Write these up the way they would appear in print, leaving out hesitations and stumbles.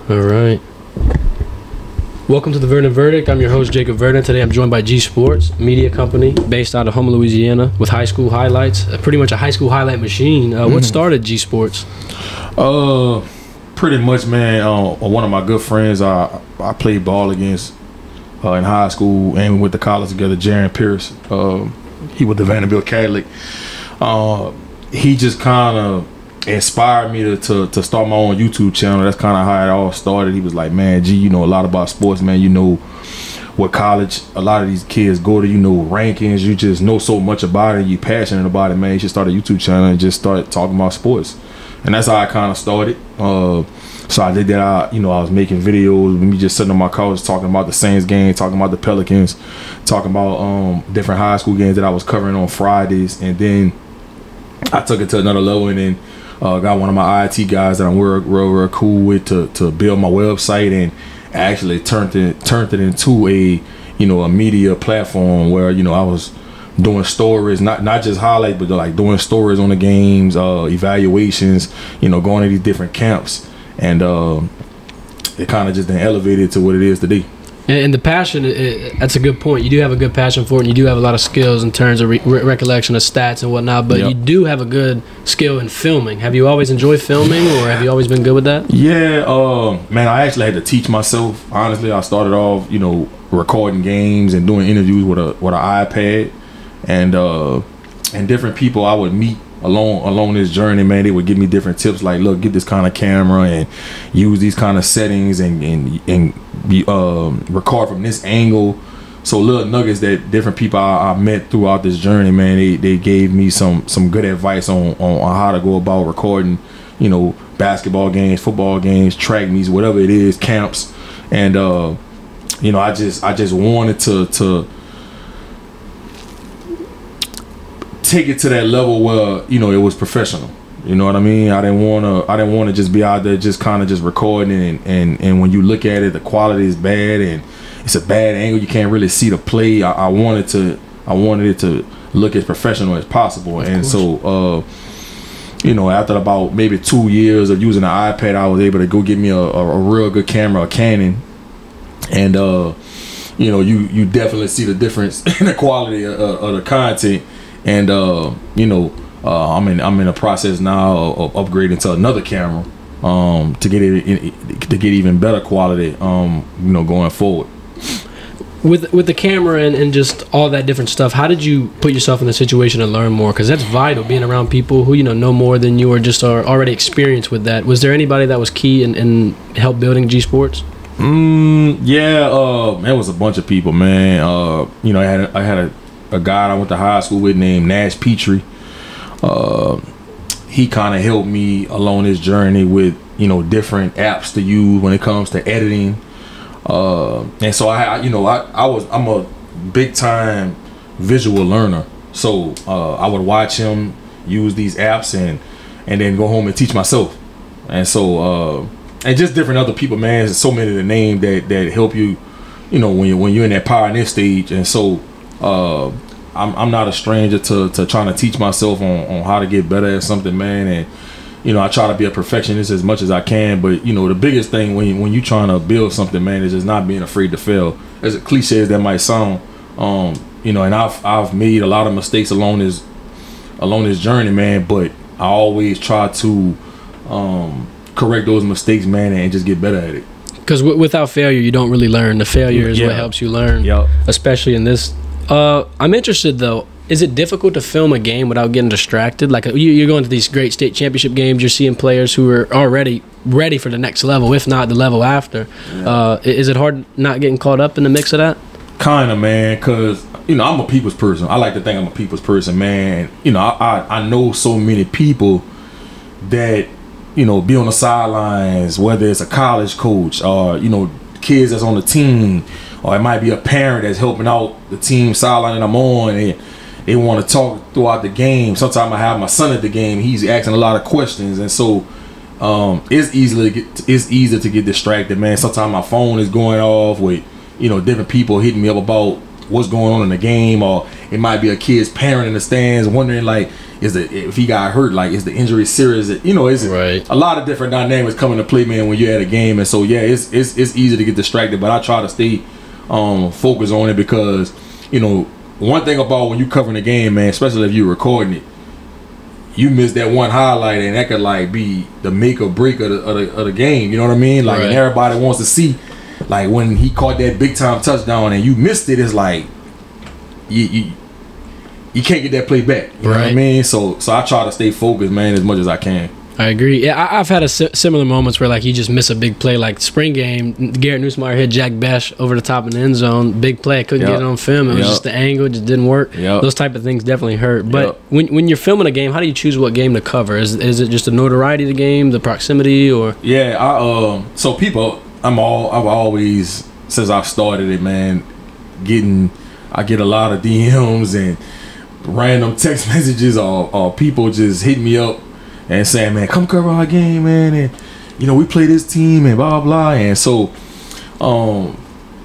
All right. Welcome to the Verdant Verdict. I'm your host, Jacob Verdant. Today I'm joined by G-Sportz, media company based out of Houma, Louisiana, with high school highlights. Pretty much a high school highlight machine. What started G-Sportz? Pretty much, man. One of my good friends I played ball against in high school and we went to college together, Jaron Pierce. He was the Vanderbilt Catholic. He just kind of inspired me to start my own YouTube channel. That's kind of how it all started. He was like, man, G, you know a lot about sports, man. You know what college a lot of these kids go to, you know rankings, you just know so much about it, you passionate about it, man. You should start a YouTube channel and just start talking about sports. And that's how I kind of started. So I did that. I was making videos with me just sitting on my couch talking about the Saints game, talking about the Pelicans, talking about different high school games that I was covering on Fridays. And then I took it to another level and then got one of my IT guys that I'm real cool with to build my website, and actually turned it into a media platform where I was doing stories, not just highlights, but like doing stories on the games, evaluations, going to these different camps, and it kind of just then elevated to what it is today. And the passion, that's a good point. You do have a good passion for it, and you do have a lot of skills in terms of recollection of stats and whatnot, but you do have a good skill in filming. Have you always enjoyed filming, or have you always been good with that? Yeah, man, I actually had to teach myself. Honestly, I started off, recording games and doing interviews with an iPad, and different people I would meet along this journey, man. They would give me different tips, like, look, get this kind of camera and use these kind of settings and record from this angle. So little nuggets that different people I met throughout this journey, man, they gave me some good advice on how to go about recording, basketball games, football games, track meets, whatever it is, camps. And I just wanted to take it to that level where it was professional. You know what I mean? I didn't want to just be out there just kind of just recording and when you look at it, the quality is bad and it's a bad angle, you can't really see the play. I wanted it to look as professional as possible. And so after about maybe 2 years of using the iPad, I was able to go get me a real good camera, a Canon, and you definitely see the difference in the quality of the content. And I'm in the process now of upgrading to another camera to get even better quality going forward. With the camera and just all that different stuff, how did you put yourself in the situation to learn more? Because that's vital, being around people who know more than you or just are already experienced with that. Was there anybody that was key in help building G-Sportz? Yeah, it was a bunch of people, man. I had a guy I went to high school with named Nash Petrie. He kind of helped me along this journey with different apps to use when it comes to editing. And so I'm a big time visual learner. So I would watch him use these apps and then go home and teach myself. And so and just different other people, man. There's so many to name that help you, when you're in that pioneer stage. And so I'm not a stranger to trying to teach myself on how to get better at something, man. And I try to be a perfectionist as much as I can, but the biggest thing when you're trying to build something, man, is just not being afraid to fail. As cliche as that might sound, and I've made a lot of mistakes along this journey, man, but I always try to correct those mistakes, man, and just get better at it. Because without failure, you don't really learn. The failure is what helps you learn, especially in this. I'm interested, though. Is it difficult to film a game without getting distracted? Like, you're going to these great state championship games, you're seeing players who are already ready for the next level, if not the level after. Is it hard not getting caught up in the mix of that? Kind of, man, because, I'm a people's person. I like to think I'm a people's person, man. I know so many people that, be on the sidelines, whether it's a college coach or, kids that's on the team, or it might be a parent that's helping out the team sideline that I'm on, and they want to talk throughout the game. Sometimes I have my son at the game. He's asking a lot of questions, and so it's easy to get distracted, man. Sometimes my phone is going off with different people hitting me up about what's going on in the game, or it might be a kid's parent in the stands wondering like, if he got hurt, like is the injury serious? You know, it's a lot of different dynamics come into play, man, when you're at a game. And so yeah, it's easy to get distracted, but I try to stay focused on it, because you know, one thing about when you covering the game, man, especially if you're recording it, you miss that one highlight and that could like be the make or break of the game. You know what I mean? Like, and everybody wants to see, like when he caught that big time touchdown and you missed it, it's like you can't get that play back. You know what I mean? So I try to stay focused, man, as much as I can. I agree. Yeah, I've had similar moments where like you just miss a big play, like spring game. Garrett Nussmeier hit Jack Bash over the top in the end zone, big play. Couldn't get it on film. It was just the angle, just didn't work. Those type of things definitely hurt. But when you're filming a game, how do you choose what game to cover? Is it just the notoriety of the game, the proximity, or? Yeah, so people, I've always, since I've started it, man, I get a lot of DMs and random text messages or people just hit me up and saying, man, come cover our game, man, and you know, we play this team and blah blah. And so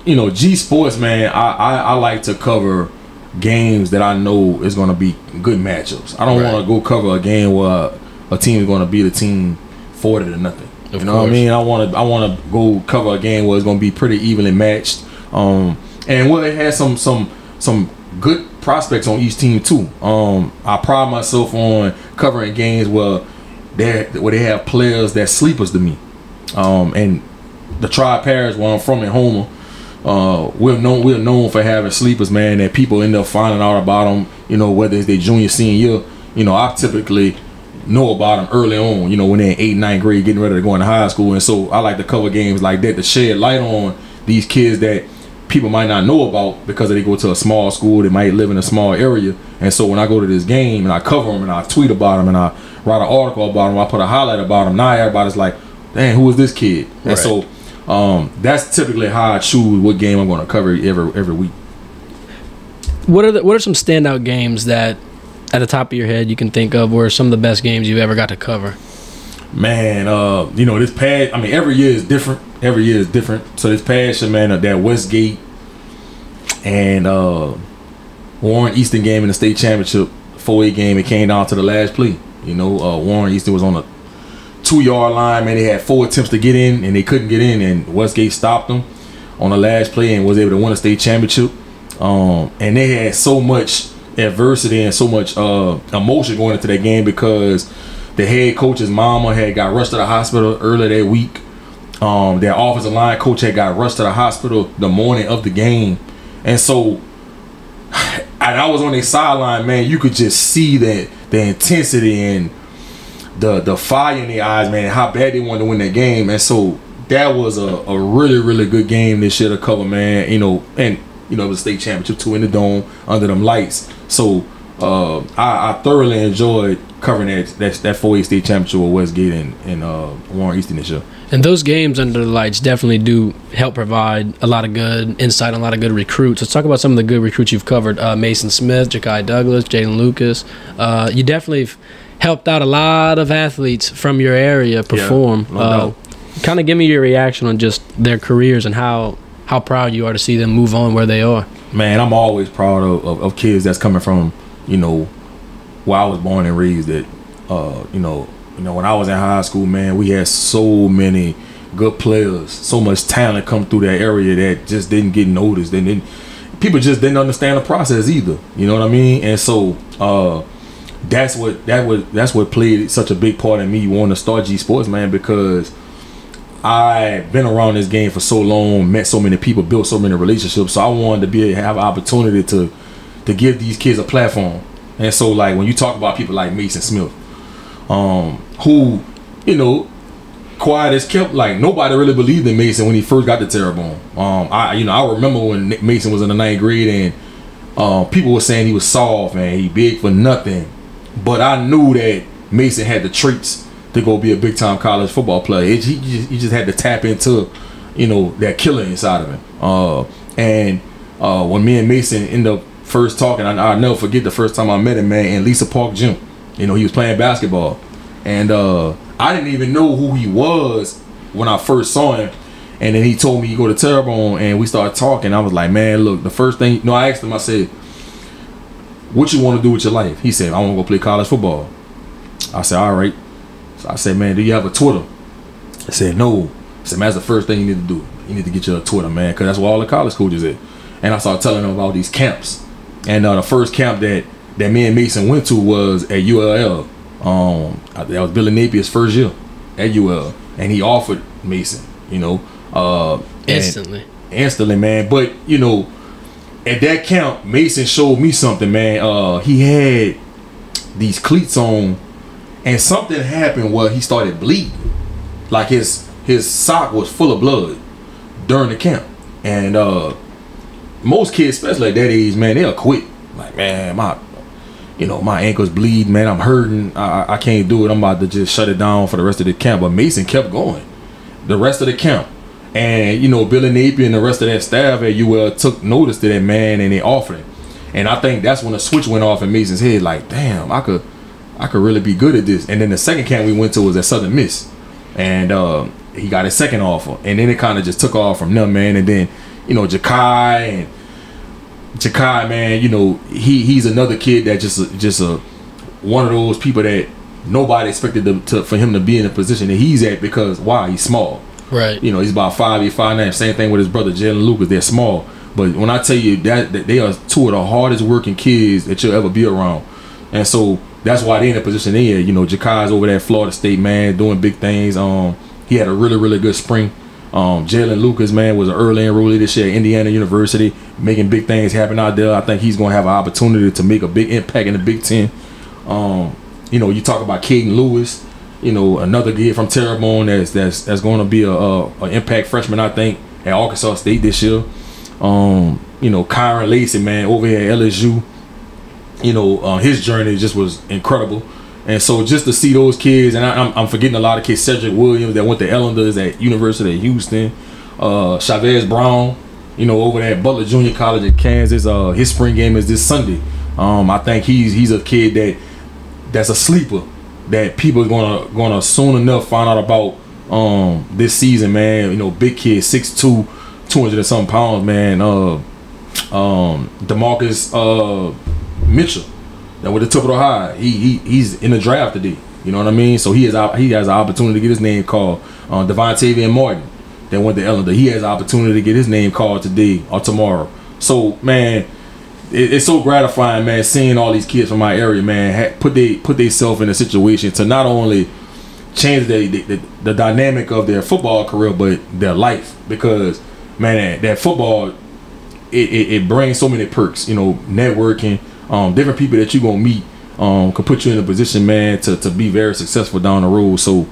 you know, G-Sportz, man, I like to cover games that I know is going to be good matchups. I don't want to go cover a game where a team is going to beat a team 40 to nothing. You know what I mean? I want to go cover a game where it's going to be pretty evenly matched, and where it has some good prospects on each team too. I pride myself on covering games where they have players that sleepers to me. And the Tri-Parish, where I'm from in Homer, we're known for having sleepers, man, that people end up finding out about them, you know, whether it's their junior, senior year. You know, I typically know about them early on, you know, when they're in 8th, 9th grade, getting ready to go into high school. And so I like to cover games like that to shed light on these kids that people might not know about because they go to a small school, they might live in a small area. And so when I go to this game and I cover them and I tweet about them and I write an article about them, I put a highlight about them, now everybody's like, dang, who is this kid? And so that's typically how I choose what game I'm going to cover every week. What are some standout games that at the top of your head you can think of were some of the best games you've ever got to cover? Man, you know, this past, I mean, every year is different. Every year is different. So this past year, man, that Westgate and Warren Easton game in the state championship 4A game, it came down to the last play. You know, Warren Easton was on a 2-yard line, man. They had 4 attempts to get in and they couldn't get in, and Westgate stopped them on the last play and was able to win a state championship. And they had so much adversity and so much emotion going into that game because the head coach's mama had got rushed to the hospital earlier that week. Their offensive line coach had got rushed to the hospital the morning of the game. And so, and I was on their sideline, man, you could just see that the intensity and the fire in their eyes, man, how bad they wanted to win that game. And so that was a really, really good game this year to cover, man. You know, and you know, it was a state championship too in the dome under them lights. So I thoroughly enjoyed covering that 4A state championship with Westgate and Warren Easton this year. And those games under the lights definitely do help provide a lot of good insight and a lot of good recruits. Let's talk about some of the good recruits you've covered. Mason Smith, Ja'Kai Douglas, Jalen Lucas. You definitely helped out a lot of athletes from your area perform. Yeah, no doubt. Kind of give me your reaction on just their careers and how proud you are to see them move on where they are. Man, I'm always proud of kids that's coming from, you know, where I was born and raised. That you know, when I was in high school, man, we had so many good players, so much talent come through that area that just didn't get noticed, and people just didn't understand the process either. You know what I mean? And so that's what played such a big part in me wanting to start G-Sportz, man, because I've been around this game for so long, met so many people, built so many relationships. So I wanted to be able to have an opportunity to give these kids a platform. And so, like, when you talk about people like Mason Smith, who, you know, quiet as kept, like, nobody really believed in Mason when he first got to Terrebonne. I remember when Mason was in the 9th grade and people were saying he was soft and he big for nothing. But I knew that Mason had the traits to go be a big time college football player. He just had to tap into, you know, that killer inside of him. When me and Mason ended up first talking, I'll never forget the first time I met him, man, in Lisa Park Gym. You know, he was playing basketball, and I didn't even know who he was when I first saw him. And then he told me he go to Terrebonne, and we started talking. I was like, man, look, the first thing, I asked him, I said, what you want to do with your life? He said, I want to go play college football. I said, all right. So I said, man, do you have a Twitter? I said, no. I said, man, that's the first thing you need to do. You need to get you a Twitter, man, because that's where all the college coaches at. And I started telling him about these camps. And the first camp that me and Mason went to was at ULL. That was Billy Napier's first year at UL, and he offered Mason, instantly, man. But at that camp, Mason showed me something, man. He had these cleats on, and something happened where he started bleeding, like his sock was full of blood during the camp. And most kids, especially at that age, man, they'll quit. Like, man, my ankles bleed, man. I'm hurting. I can't do it. I'm about to just shut it down for the rest of the camp. But Mason kept going the rest of the camp. And, Billy Napier and the rest of that staff at UL took notice to that man, and they offered him. And I think that's when the switch went off in Mason's head. Like, damn, I could really be good at this. And then the second camp we went to was at Southern Miss. And he got his second offer. And then it kind of just took off from them, man. And then, Jakai, man, he's another kid that just one of those people that nobody expected for him to be in the position that he's at, because why? He's small. Right. He's about 5'8", 5'9". Same thing with his brother Jalen Lucas. They're small. But when I tell you that they are two of the hardest working kids that you'll ever be around. And so that's why they're in the position they're in. Jakai's over there at Florida State, man, doing big things. He had a really, really good spring. Jalen Lucas, man, was an early enrollee this year at Indiana University, making big things happen out there. I think he's going to have an opportunity to make a big impact in the Big Ten. You talk about Caden Lewis, another kid from Terrebonne that's going to be an impact freshman, I think, at Arkansas State this year. Kyron Lacey, man, over here at LSU, his journey just was incredible. And so just to see those kids, and I'm forgetting a lot of kids, Cedric Williams that went to Ellanders at University of Houston, Chavez Brown, over there at Butler Junior College in Kansas. His spring game is this Sunday. I think he's a kid that's a sleeper that people are gonna soon enough find out about this season, man. Big kid, 6'2", 200 and something pounds, man. DeMarcus Mitchell. That with the Tupelo High, he's in the draft today. You know what I mean? So he has an opportunity to get his name called. Devontavian Martin, that went to Ellender, he has an opportunity to get his name called today or tomorrow. So, man, it's so gratifying, man, seeing all these kids from my area, man, put themselves in a situation to not only change the dynamic of their football career, but their life. Because, man, that football, it brings so many perks. Networking. Different people that you're gonna meet could put you in a position, man, to be very successful down the road. So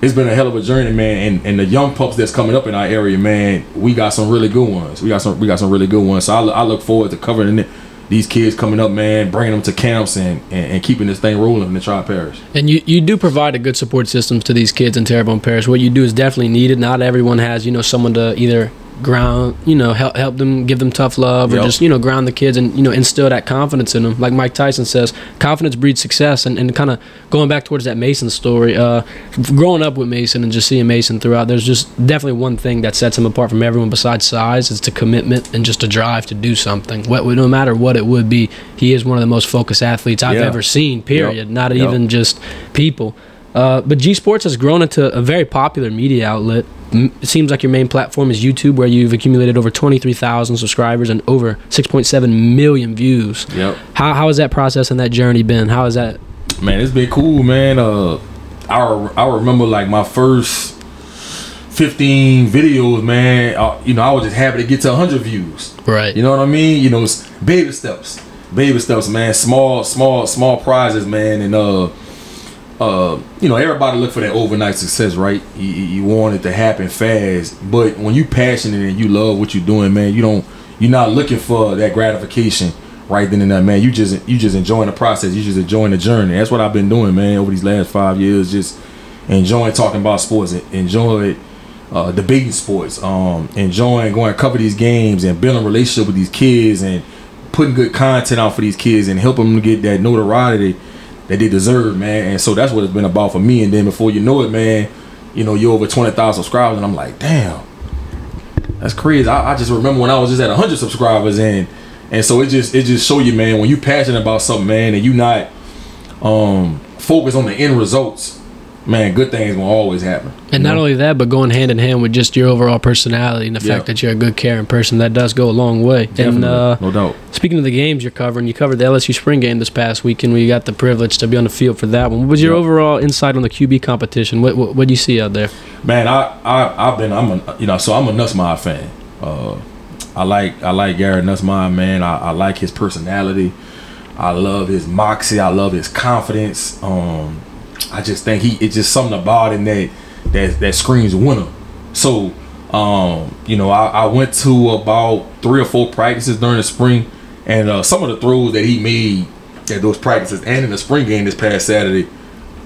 it's been a hell of a journey, man. And the young pups that's coming up in our area, man, we got some really good ones. We got some really good ones. So I look forward to covering these kids coming up, man, bringing them to camps and keeping this thing rolling in the Tri-Parish. And you do provide a good support system to these kids in Terrebonne Parish. What you do is definitely needed. Not everyone has, someone to either ground, help them, give them tough love, or just, ground the kids and, instill that confidence in them. Like Mike Tyson says, confidence breeds success. And kind of going back towards that Mason story, growing up with Mason and just seeing Mason throughout, there's just definitely one thing that sets him apart from everyone besides size. It's the commitment and just a drive to do something. No matter what it would be, he is one of the most focused athletes I've ever seen, period. Not even just people. But G-Sportz has grown into a very popular media outlet. It seems like your main platform is YouTube, where you've accumulated over 23,000 subscribers and over 6.7 million views. Yep. How has that process and that journey been? How is that? Man, it's been cool, man. I remember like my first 15 videos, man. I was just happy to get to 100 views. Right. You know what I mean? It's baby steps, man. Small prizes, man. And everybody look for that overnight success, right? You want it to happen fast, but when you passionate and you love what you're doing, man, you're not looking for that gratification right then and there, man. You just enjoying the process. You just enjoying the journey. That's what I've been doing, man, over these last 5 years. Just enjoying talking about sports, enjoying debating sports, enjoying going to cover these games and building a relationship with these kids and putting good content out for these kids and helping them get that notoriety that they deserve, man. And so that's what it's been about for me. And then before you know it, man, you're over 20,000 subscribers, and I'm like, damn, that's crazy. I just remember when I was just at 100 subscribers, and so it just show you, man, when you passionate about something, man, and you not focused on the end results, man, good things gonna always happen. And not only that, but going hand in hand with just your overall personality and the fact that you're a good, caring person, that does go a long way. Definitely, and no doubt. Speaking of the games you're covering, you covered the LSU spring game this past weekend. We got the privilege to be on the field for that one. What was your overall insight on the QB competition? What do you see out there? Man, I'm a Nussmeier fan. I like Garrett Nussmeier, man. I like his personality. I love his moxie. I love his confidence. I just think it's just something about him that screams winner. So, I went to about 3 or 4 practices during the spring, and some of the throws that he made at those practices and in the spring game this past Saturday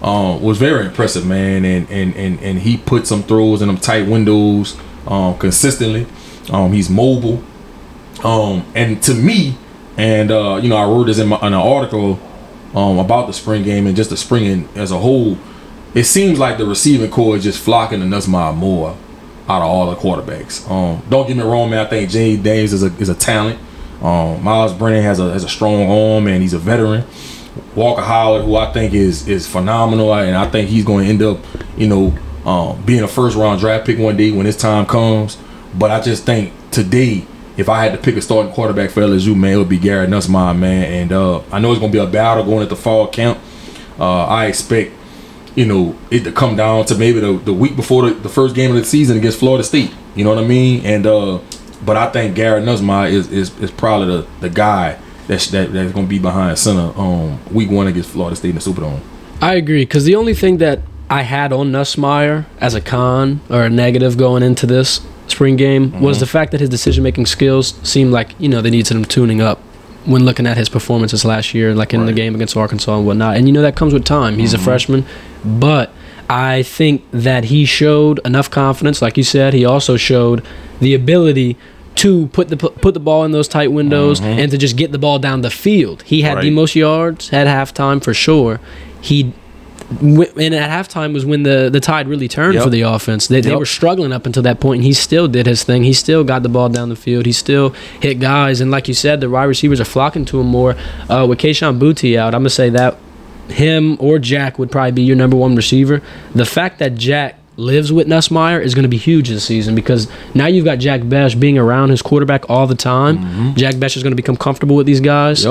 was very impressive, man. And he put some throws in them tight windows consistently. He's mobile, and to me, and I wrote this in an article about the spring game and just the spring as a whole. It seems like the receiving core is just flocking to Nussmeier more out of all the quarterbacks. Don't get me wrong, man. I think Jaden Daniels is a talent. Miles Brennan has a strong arm, and he's a veteran. Walker Howard, who I think is phenomenal, and I think he's going to end up, being a first-round draft pick one day when his time comes. But I just think today, if I had to pick a starting quarterback for LSU, man, it would be Garrett Nussmeier, man. And I know it's going to be a battle going at the fall camp. I expect, it to come down to maybe the week before the first game of the season against Florida State. You know what I mean? And but I think Garrett Nussmeier is probably the guy that's going to be behind center week 1 against Florida State in the Superdome. I agree, because the only thing that I had on Nussmeier as a con or a negative going into this spring game was the fact that his decision-making skills seemed like, they needed some tuning up when looking at his performances last year, like in the game against Arkansas and whatnot. And, that comes with time. He's a freshman. But I think that he showed enough confidence. Like you said, he also showed the ability to put the ball in those tight windows and to just get the ball down the field. He had the most yards at halftime for sure. And at halftime was when the tide really turned for the offense. They were struggling up until that point, and he still did his thing. He still got the ball down the field. He still hit guys. And like you said, the wide receivers are flocking to him more. With Kayshon Boutte out, I'm going to say that him or Jack would probably be your number 1 receiver. The fact that Jack lives with Nussmeier is going to be huge this season, because now you've got Jack Besh being around his quarterback all the time. Jack Besh is going to become comfortable with these guys.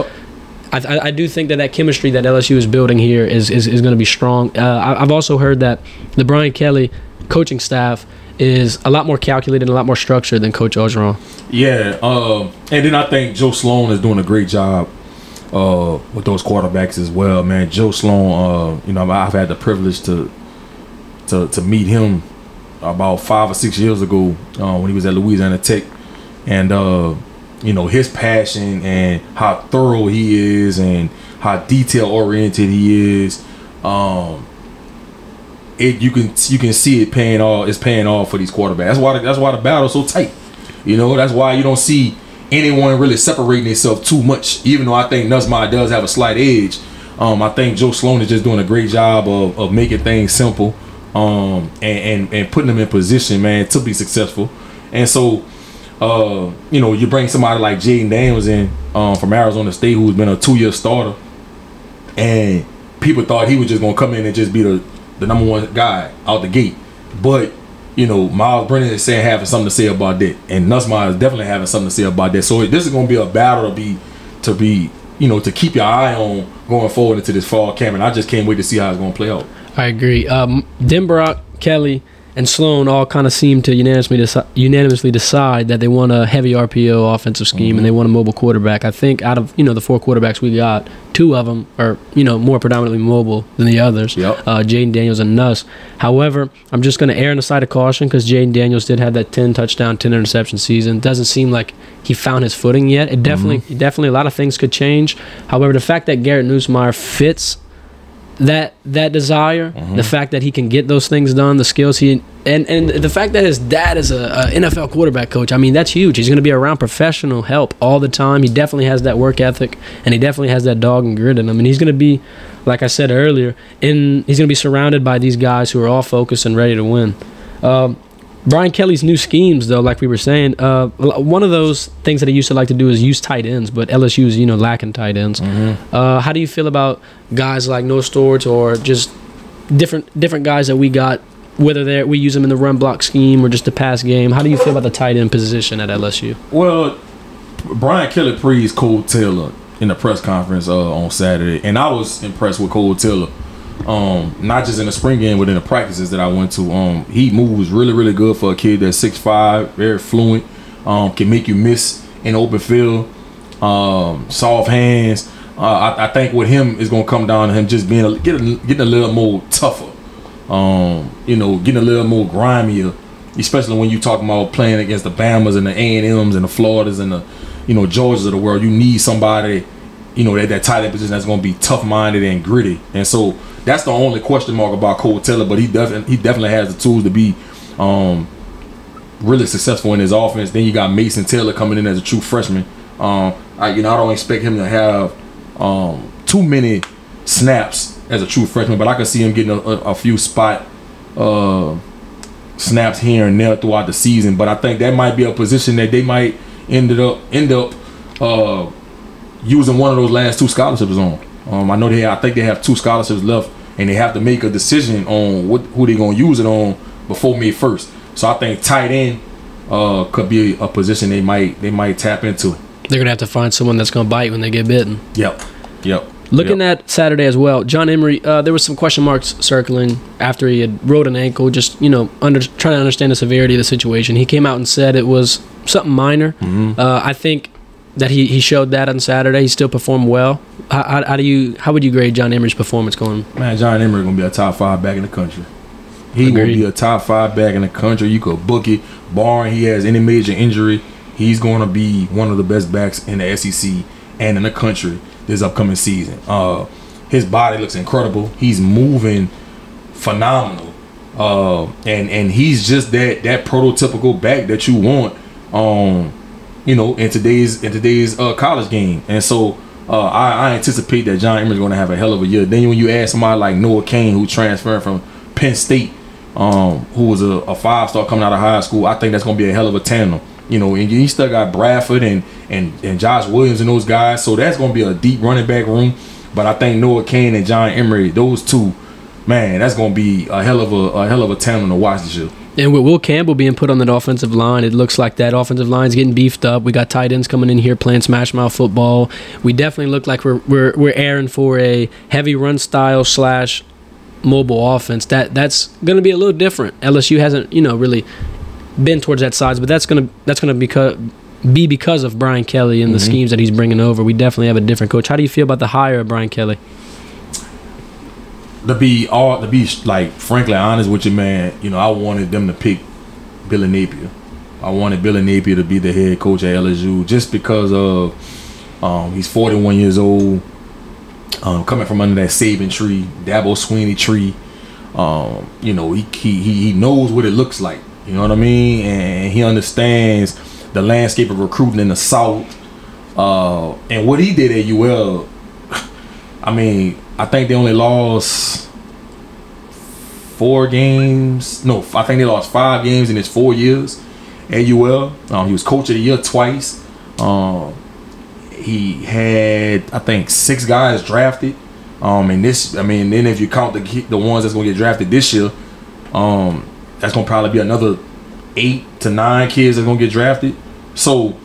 I do think that chemistry that LSU is building here is going to be strong. I've also heard that the Brian Kelly coaching staff is a lot more calculated and a lot more structured than Coach Orgeron. Yeah, and then I think Joe Sloan is doing a great job with those quarterbacks as well, man. Joe Sloan, I've had the privilege to meet him about 5 or 6 years ago when he was at Louisiana Tech, and his passion and how thorough he is and how detail oriented he is. You can see it paying off. It's paying off for these quarterbacks. That's why the battle's so tight. That's why you don't see anyone really separating themselves too much. Even though I think Nussmeier does have a slight edge, I think Joe Sloan is just doing a great job of making things simple, and putting them in position, man, to be successful. And so, you bring somebody like Jaden Daniels in from Arizona State, who's been a 2-year starter, and people thought he was just going to come in and just be the number 1 guy out the gate. But, Miles Brennan is having something to say about that, and Nussmeier is definitely having something to say about that. So this is going to be a battle to keep your eye on going forward into this fall camp, and I just can't wait to see how it's going to play out. I agree. Denbrock, Kelly, and Sloan all kind of seem to unanimously decide that they want a heavy RPO offensive scheme and they want a mobile quarterback. I think out of the 4 quarterbacks we got, 2 of them are more predominantly mobile than the others. Jaden Daniels and Nuss. However, I'm just going to err on the side of caution, because Jaden Daniels did have that 10 touchdown, 10 interception season. Doesn't seem like he found his footing yet. It definitely a lot of things could change. However, the fact that Garrett Nussmeier fits that desire, the fact that he can get those things done, the skills and the fact that his dad is a NFL quarterback coach, I mean, that's huge. He's going to be around professional help all the time. He definitely has that work ethic, and he definitely has that dog and grit in him, and he's going to be like I said earlier, he's going to be surrounded by these guys who are all focused and ready to win. Brian Kelly's new schemes, though, like we were saying, one of those things that he used to like to do is use tight ends, but LSU is, lacking tight ends. How do you feel about guys like Noah Storch or just different guys that we got, whether we use them in the run block scheme or just the pass game? How do you feel about the tight end position at LSU? Well, Brian Kelly praised Cole Taylor in the press conference on Saturday, and I was impressed with Cole Taylor. Not just in the spring game, but in the practices that I went to. He moves really, really good for a kid that's 6'5", very fluent, can make you miss in open field, soft hands. I think with him is going to come down to him just being getting a little more tougher, getting a little more grimier, especially when you talking about playing against the Bamas and the A&Ms and the Floridas and the Georgias of the world. You need somebody, that tight end position that's going to be tough-minded and gritty. And so that's the only question mark about Cole Taylor, but he definitely has the tools to be really successful in his offense. Then you got Mason Taylor coming in as a true freshman. I don't expect him to have too many snaps as a true freshman, but I can see him getting a few spot snaps here and there throughout the season. But I think that might be a position that they might end up using one of those last 2 scholarships on. I think they have 2 scholarships left, and they have to make a decision on who they're going to use it on before May 1st. So I think tight end could be a position they might tap into. They're going to have to find someone that's going to bite when they get bitten. Yep. Looking at Saturday as well, John Emery, there was some question marks circling after he had rolled an ankle, just, trying to understand the severity of the situation. He came out and said it was something minor. I think that he showed that on Saturday. He still performed well. How would you grade John Emery's performance going? Man, John Emery gonna be a top 5 back in the country. He will be a top 5 back in the country. You could book it, barring he has any major injury. He's gonna be one of the best backs in the SEC and in the country this upcoming season. His body looks incredible. He's moving phenomenal, and he's just that prototypical back that you want. In today's college game. And so I anticipate that John Emery's going to have a hell of a year. Then when you add somebody like Noah Cain, who transferred from Penn State, who was a 5-star coming out of high school, I think that's going to be a hell of a tandem. And you still got Bradford and Josh Williams and those guys, so that's going to be a deep running back room. But I think Noah Cain and John Emery, those two, man, that's going to be a hell of a tandem to watch this year. And with Will Campbell being put on that offensive line, it looks like that offensive line's getting beefed up. We got tight ends coming in here playing smash mouth football. We definitely look like we're airing for a heavy run style / mobile offense. That's going to be a little different. LSU hasn't really been towards that side, but that's going to be because of Brian Kelly and the schemes that he's bringing over. We definitely have a different coach. How do you feel about the hire of Brian Kelly? To be like frankly honest with you, man, I wanted them to pick Billy Napier. I wanted Billy Napier to be the head coach at LSU just because of he's 41 years old, coming from under that Saban tree, Dabo Swinney tree. He knows what it looks like. You know what I mean? And he understands the landscape of recruiting in the South. And what he did at UL, I think they only lost 4 games. No, I think they lost 5 games in his 4 years at UL. He was coach of the year twice. He had, I think, 6 guys drafted. And then if you count the ones that's gonna get drafted this year, that's gonna probably be another 8 to 9 kids that's gonna get drafted. So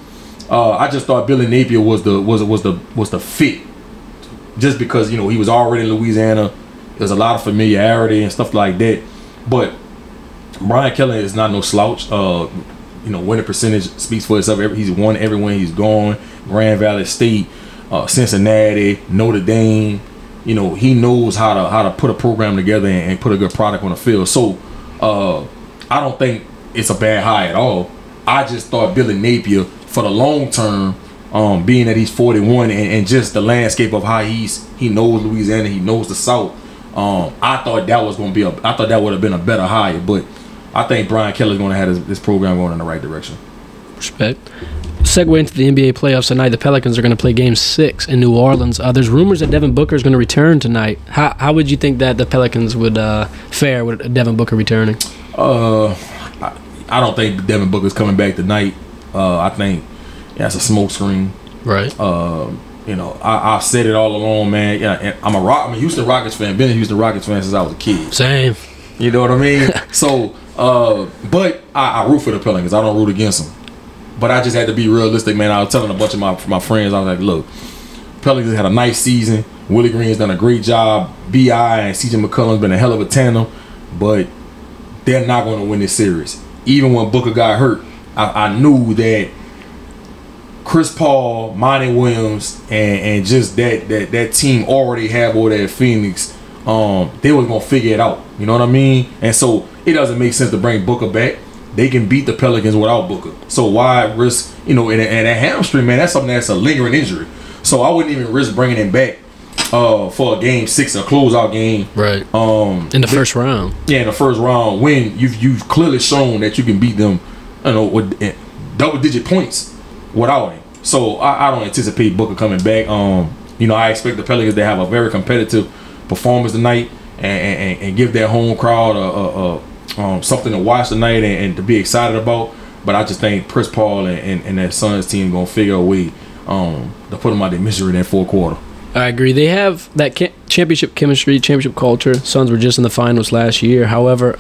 I just thought Billy Napier was the fit. Just because he was already in Louisiana, there's a lot of familiarity and stuff like that. But Brian Kelly is not no slouch. Winning percentage speaks for itself. He's won everywhere he's gone. Grand Valley State, Cincinnati, Notre Dame. He knows how to put a program together and put a good product on the field. So I don't think it's a bad hire at all. I just thought Billy Napier for the long term. Being that he's 41 and just the landscape of how he knows Louisiana, he knows the South. I thought that would have been a better hire, but I think Brian Kelly's going to have this program going in the right direction. Respect. segue into the NBA playoffs tonight. The Pelicans are going to play Game 6 in New Orleans. There's rumors that Devin Booker is going to return tonight. How would you think that the Pelicans would fare with Devin Booker returning? I don't think Devin Booker's coming back tonight. I think that's a smoke screen. Right. I've said it all along, man. Yeah, and I'm a Houston Rockets fan. Been a Houston Rockets fan since I was a kid. Same. You know what I mean? So, but I root for the Pelicans. I don't root against them. But I just had to be realistic, man. I was telling a bunch of my friends, I was like, look, Pelicans had a nice season. Willie Green's done a great job. B.I. and C.J. McCollum's been a hell of a tandem. But they're not going to win this series. Even when Booker got hurt, I knew that Chris Paul, Monty Williams, and just that team already have all that Phoenix. They was gonna figure it out. You know what I mean? And so it doesn't make sense to bring Booker back. They can beat the Pelicans without Booker. So why risk? And a hamstring, man, that's something that's a lingering injury. So I wouldn't even risk bringing him back for a Game 6, a closeout game. Right. In the first round. Yeah, in the first round, when you've clearly shown that you can beat them, with double-digit points without him. So I don't anticipate Booker coming back. I expect the Pelicans to have a very competitive performance tonight and give their home crowd something to watch tonight and to be excited about. But I just think Chris Paul and that Suns team gonna figure a way to put them out their misery in that fourth quarter. I agree. They have that championship chemistry, championship culture. Suns were just in the finals last year. However,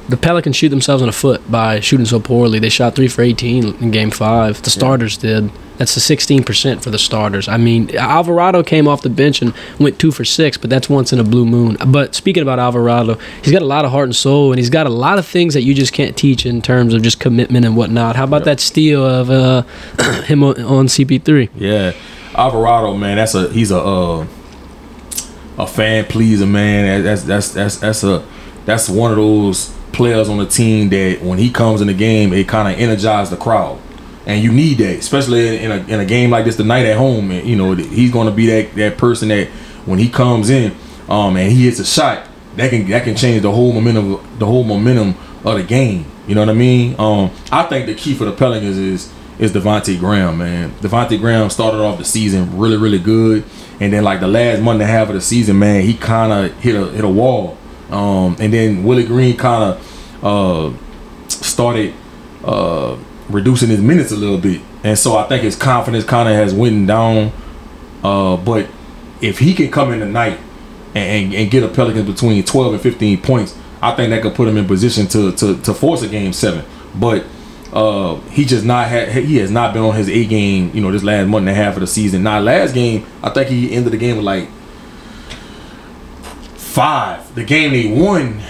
the Pelicans shoot themselves in the foot by shooting so poorly. They shot 3 for 18 in Game 5. The starters did. That's the 16% for the starters. I mean, Alvarado came off the bench and went 2 for 6, but that's once in a blue moon. But speaking about Alvarado, he's got a lot of heart and soul, and he's got a lot of things that you just can't teach in terms of just commitment and whatnot. How about that steal of him on CP3? Yeah. Alvarado, man, he's a fan pleaser, man. That's one of those players on the team that when he comes in the game, it kind of energizes the crowd, and you need that, especially in a game like this tonight at home. And he's going to be that person that when he comes in, and he hits a shot that can change the whole momentum of the game. You know what I mean? I think the key for the Pelicans is Devontae Graham, man. Devontae Graham started off the season really, really good. And then, like, the last month and a half of the season, man, he kind of hit a wall. And then Willie Green kind of started reducing his minutes a little bit. And so I think his confidence kind of has went down. But if he can come in tonight and get a Pelicans between 12 and 15 points, I think that could put him in position to force a Game 7. But he has not been on his A game, this last month and a half of the season. Now, last game, I think he ended the game with like 5. The game they won,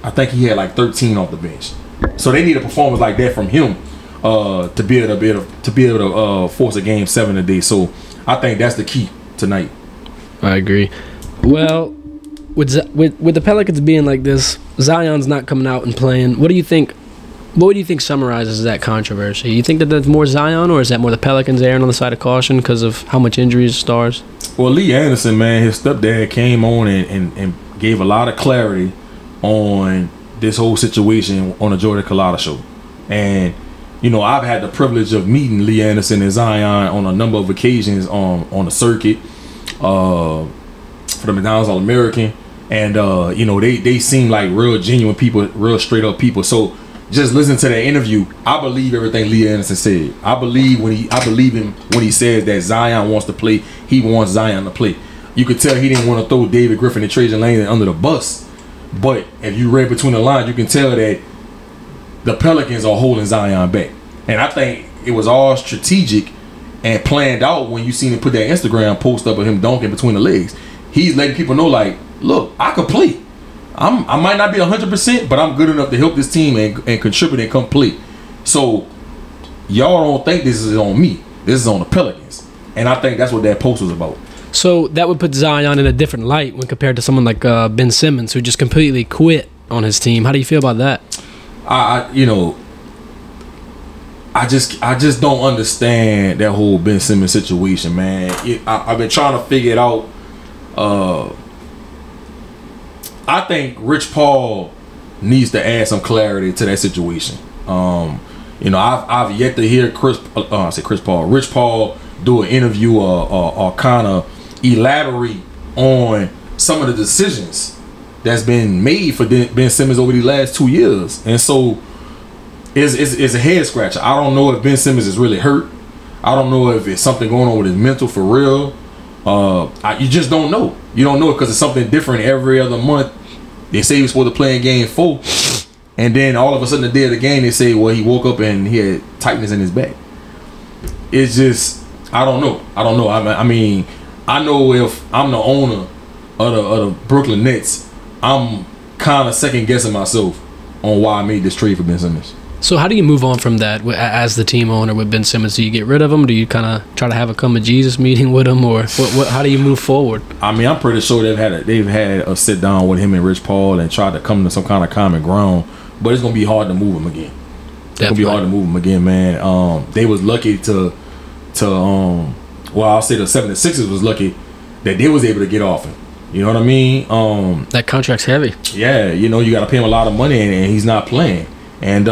I think he had like 13 off the bench. So they need a performance like that from him to be able to force a Game 7 today. So I think that's the key tonight. I agree. Well, with the Pelicans being like this, Zion's not coming out and playing. What do you think summarizes that controversy? You think that that's more Zion, or is that more the Pelicans erring on the side of caution because of how much injuries stars? Well, Lee Anderson, man, his stepdad came on and gave a lot of clarity on this whole situation on the Jordan Collada show. And, I've had the privilege of meeting Lee Anderson and Zion on a number of occasions on the circuit for the McDonald's All-American. And, they seem like real genuine people, real straight up people. So just listen to that interview. I believe everything Lee Anderson said. I believe him when he says that Zion wants to play. He wants Zion to play. You could tell he didn't want to throw David Griffin and Trajan Langdon under the bus. But if you read between the lines, you can tell that the Pelicans are holding Zion back. And I think it was all strategic and planned out when you seen him put that Instagram post up of him dunking between the legs. He's letting people know, like, look, I could play. I might not be 100%, but I'm good enough to help this team and contribute and complete. So y'all don't think this is on me. This is on the Pelicans. And I think that's what that post was about. So that would put Zion in a different light when compared to someone like Ben Simmons, who just completely quit on his team. How do you feel about that? I just don't understand that whole Ben Simmons situation, man. I've been trying to figure it out. I think Rich Paul needs to add some clarity to that situation. You know, I've yet to hear Rich Paul do an interview or kind of elaborate on some of the decisions that's been made for Ben Simmons over the last 2 years. And so it's a head scratcher. I don't know if Ben Simmons is really hurt. I don't know if it's something going on with his mental for real. You just don't know. You don't know because it's something different every other month. They say he was supposed to play in game 4. And then all of a sudden the day of the game, they say, well, he woke up and he had tightness in his back. It's just, I don't know. I mean, I know if I'm the owner of the Brooklyn Nets, I'm kind of second guessing myself on why I made this trade for Ben Simmons. So how do you move on from that as the team owner with Ben Simmons? Do you get rid of him? Do you kind of try to have a come to Jesus meeting with him, or how do you move forward? I mean, I'm pretty sure they've had a sit down with him and Rich Paul and tried to come to some kind of common ground. But it's gonna be hard to move him again. It's gonna be hard to move him again, man. They was lucky to I'll say the 76ers was lucky that they was able to get off him. You know what I mean? That contract's heavy. Yeah, you know, you got to pay him a lot of money, and he's not playing. And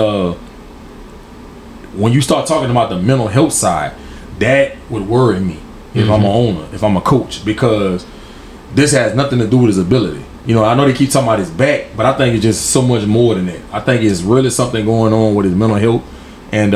when you start talking about the mental health side, that would worry me if I'm an owner, if I'm a coach, because this has nothing to do with his ability. You know, I know they keep talking about his back, but I think it's just so much more than that. I think it's really something going on with his mental health, and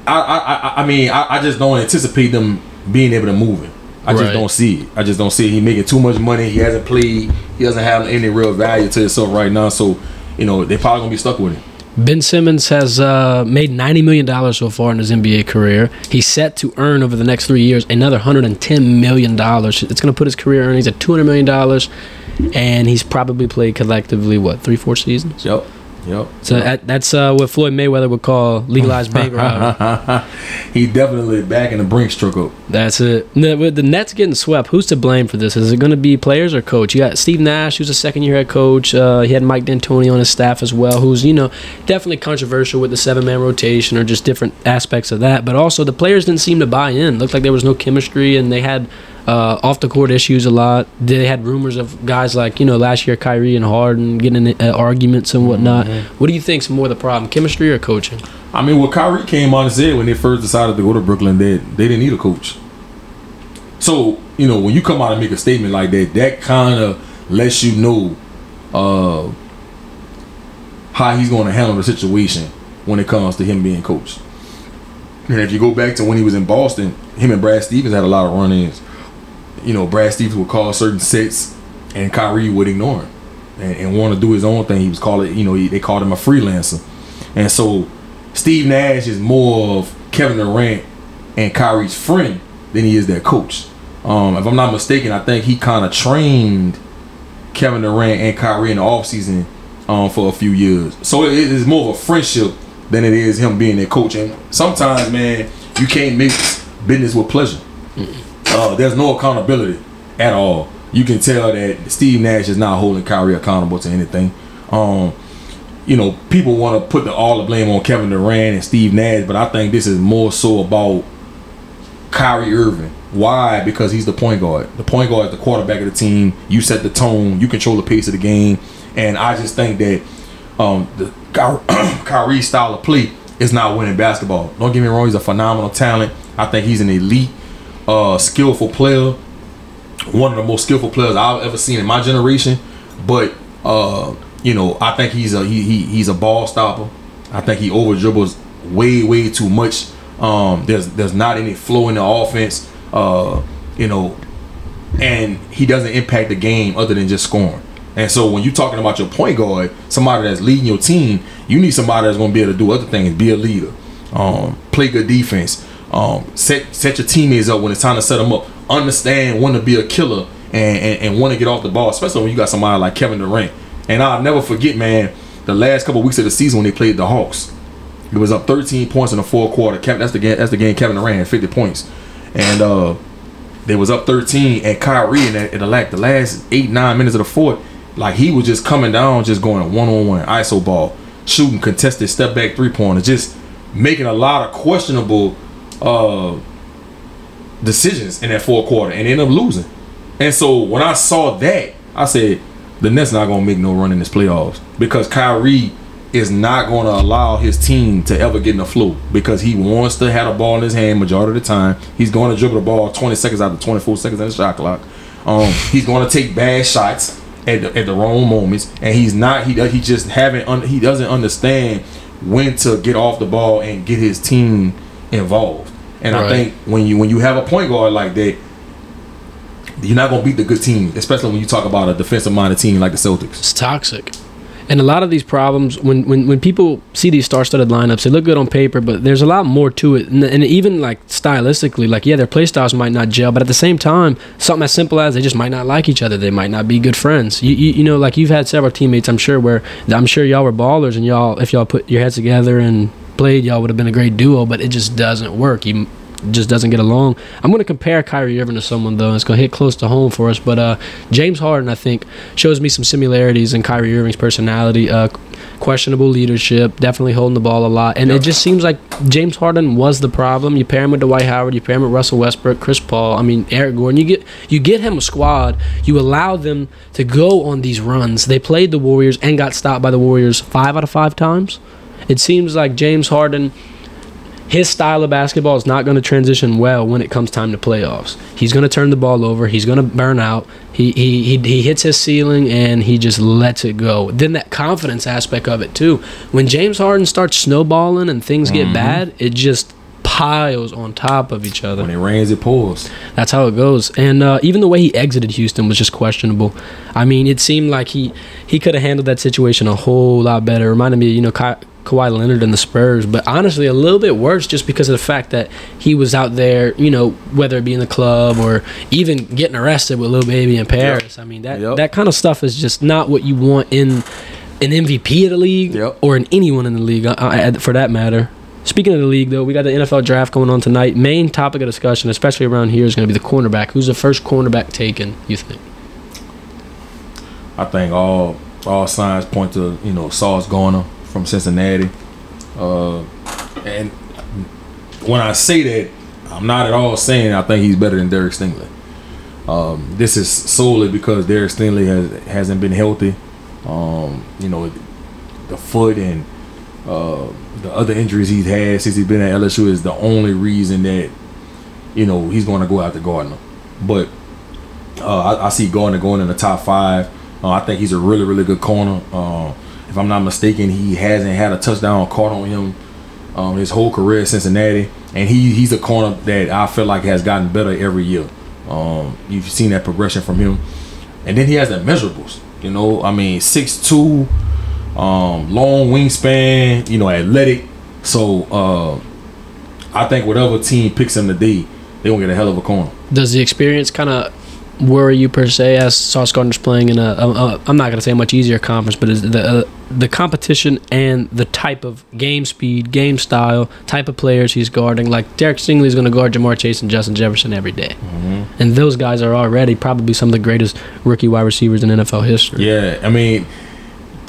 I mean, I just don't anticipate them being able to move him. I just don't see it. I just don't see it. He's making too much money. He hasn't played. He doesn't have any real value to himself right now. So, you know, they're probably going to be stuck with him. Ben Simmons has made $90 million so far in his NBA career. He's set to earn over the next 3 years another $110 million. It's going to put his career earnings at $200 million. And he's probably played collectively, 3-4 seasons? Yep. So that's what Floyd Mayweather would call legalized bank robbery. He's definitely back in the Brinks truck up. That's it. With the Nets getting swept, who's to blame for this? Is it going to be players or coach? You got Steve Nash, who's a second-year head coach. He had Mike D'Antoni on his staff as well, who's, you know, definitely controversial with the 7-man rotation or just different aspects of that. But also the players didn't seem to buy in. Looked like there was no chemistry, and they had off-the-court issues a lot. They had rumors of guys like, you know, last year Kyrie and Harden getting in arguments and whatnot. What do you think's more the problem, chemistry or coaching? I mean, what Kyrie came out and said when they first decided to go to Brooklyn, they didn't need a coach. So, you know, when you come out and make a statement like that, that kind of lets you know how he's going to handle the situation when it comes to him being coached. And if you go back to when he was in Boston, him and Brad Stevens had a lot of run-ins. You know, Brad Stevens would call certain sets, and Kyrie would ignore him and want to do his own thing. He was calling, you know, they called him a freelancer. And so Steve Nash is more of Kevin Durant and Kyrie's friend than he is their coach. If I'm not mistaken, I think he kind of trained Kevin Durant and Kyrie in the offseason for a few years. So it is more of a friendship than it is him being their coach. And sometimes, man, you can't mix business with pleasure. There's no accountability at all. You can tell that Steve Nash is not holding Kyrie accountable to anything. You know, people want to put all the blame on Kevin Durant and Steve Nash, but I think this is more so about Kyrie Irving. Why? Because he's the point guard. The point guard is the quarterback of the team. You set the tone. You control the pace of the game. And I just think that the Kyrie style of play is not winning basketball. Don't get me wrong. He's a phenomenal talent. I think he's an elite, skillful player. One of the most skillful players I've ever seen in my generation. But you know, I think he's a ball stopper. I think he over dribbles way too much. There's not any flow in the offense. You know, and he doesn't impact the game other than just scoring. And so when you're talking about your point guard, somebody that's leading your team, you need somebody that's going to be able to do other things, be a leader, play good defense, set your teammates up when it's time to set them up, understand when to be a killer and want to get off the ball, especially when you got somebody like Kevin Durant. And I'll never forget, man, the last couple of weeks of the season when they played the Hawks. It was up 13 points in the fourth quarter. That's the game Kevin Durant had 50 points. And they was up 13, and Kyrie in the last 8-9 minutes of the fourth, like he was just coming down, just going one-on-one, ISO ball, shooting contested step-back three-pointers, just making a lot of questionable decisions in that fourth quarter, and ended up losing. And so when I saw that, I said, the Nets not gonna make no run in this playoffs because Kyrie is not gonna allow his team to ever get in the flow because he wants to have the ball in his hand majority of the time. He's going to dribble the ball 20 seconds out of 24 seconds on the shot clock. He's going to take bad shots at the wrong moments, and he doesn't understand when to get off the ball and get his team involved. And I think when you have a point guard like that, you're not gonna beat the good team, especially when you talk about a defensive minded team like the Celtics. It's toxic. And a lot of these problems, when people see these star-studded lineups, they look good on paper, but there's a lot more to it. And even like stylistically, like their play styles might not gel, but at the same time, something as simple as they just might not like each other. They might not be good friends. You know, like you've had several teammates, I'm sure y'all were ballers, and if y'all put your heads together and played, y'all would have been a great duo, but it just doesn't work. Just doesn't get along. I'm going to compare Kyrie Irving to someone, though. It's going to hit close to home for us. But James Harden, I think, shows me some similarities in Kyrie Irving's personality. Questionable leadership, definitely holding the ball a lot. And it just seems like James Harden was the problem. You pair him with Dwight Howard, you pair him with Russell Westbrook, Chris Paul, Eric Gordon. You get him a squad. You allow them to go on these runs. They played the Warriors and got stopped by the Warriors 5 out of 5 times. It seems like James Harden, his style of basketball is not going to transition well when it comes time to playoffs. He's going to turn the ball over. He's going to burn out. He hits his ceiling, and he just lets it go. Then that confidence aspect of it, too. When James Harden starts snowballing and things get bad, it just piles on top of each other. When it rains, it pours. That's how it goes. And even the way he exited Houston was just questionable. It seemed like he could have handled that situation a whole lot better. It reminded me of, Kawhi Leonard and the Spurs, but honestly a little bit worse just because of the fact that he was out there, whether it be in the club or even getting arrested with Lil Baby in Paris. That kind of stuff is just not what you want in an MVP of the league or in anyone in the league, for that matter. Speaking of the league, though, we got the NFL draft going on tonight. Main topic of discussion, especially around here, is going to be the cornerback. Who's the first cornerback taken, you think? I think all signs point to, Sauce Gardner from Cincinnati. And when I say that, I'm not at all saying I think he's better than Derek Stingley. This is solely because Derek Stingley hasn't been healthy. The foot and the other injuries he's had since he's been at LSU is the only reason that he's going to go after Gardner. But I see Gardner going in the top 5. I think he's a really, really good corner. If I'm not mistaken, he hasn't had a touchdown caught on him his whole career at Cincinnati, and he's a corner that I feel like has gotten better every year. You've seen that progression from him, and then he has the measurables. 6'2", long wingspan, athletic. So I think whatever team picks him today, they gonna get a hell of a corner. Does the experience kind of worry you per se, as Sauce Gardner's playing in I'm not gonna say a much easier conference, but is the competition and the type of game speed, game style, type of players he's guarding? Like Derek Stingley is going to guard Jamar Chase and Justin Jefferson every day. And those guys are already probably some of the greatest rookie wide receivers in NFL history. Yeah,